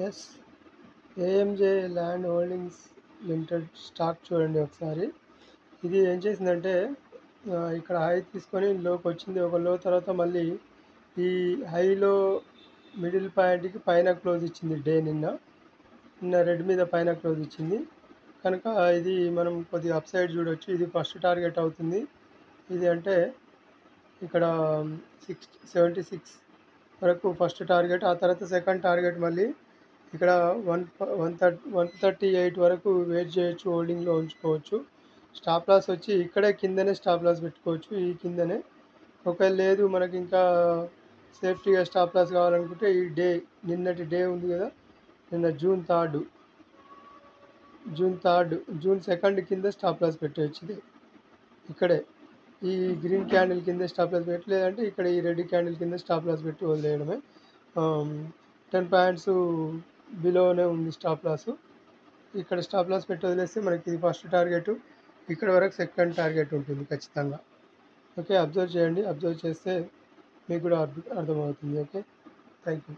Yes AMJ land holdings limited stock చూడండి ఒకసారి. ఇది ఏం చేసిందంటే ఇక్కడ హై తీసుకొని లోకి వచ్చింది. ఒక లో తర్వాత మళ్ళీ ఈ హైలో మిడిల్ పాయింట్కి పైన క్లోజ్ ఇచ్చింది. నిన్న రెడ్ మీద పైన క్లోజ్ ఇచ్చింది కనుక ఇది మనం కొద్దిగా అప్ సైడ్ చూడొచ్చు. ఇది ఫస్ట్ టార్గెట్ అవుతుంది. ఇది అంటే ఇక్కడ 76 వరకు ఫస్ట్ టార్గెట్. ఆ తర్వాత సెకండ్ టార్గెట్ మళ్ళీ ఇక్కడ 138 వరకు వెయిట్ చేయొచ్చు, హోల్డింగ్లో ఉంచుకోవచ్చు. స్టాప్ లాస్ వచ్చి ఇక్కడే కిందనే స్టాప్ లాస్ పెట్టుకోవచ్చు, ఈ కిందనే. ఒకవేళ లేదు మనకి ఇంకా సేఫ్టీగా స్టాప్ లాస్ కావాలనుకుంటే ఈ నిన్నటి డే ఉంది కదా, నిన్న జూన్ 3 జూన్ 2 కింద స్టాప్ లాస్ పెట్టవచ్చు. ఇది ఇక్కడే ఈ గ్రీన్ క్యాండిల్ కింద స్టాప్ లాస్ పెట్టలేదంటే ఇక్కడ ఈ రెడ్ క్యాండిల్ కింద స్టాప్ లాస్ పెట్టి వదిలేయడమే. 10 పాయింట్స్ బిలోనే ఉంది స్టాప్ లాస్. ఇక్కడ స్టాప్ లాస్ పెట్టి వదిలేస్తే మనకి ఇది ఫస్ట్ టార్గెట్, ఇక్కడ వరకు సెకండ్ టార్గెట్ ఉంటుంది ఖచ్చితంగా. ఓకే, అబ్జర్వ్ చేయండి. అబ్జర్వ్ చేస్తే మీకు కూడా అర్థమవుతుంది. Okay, thank you.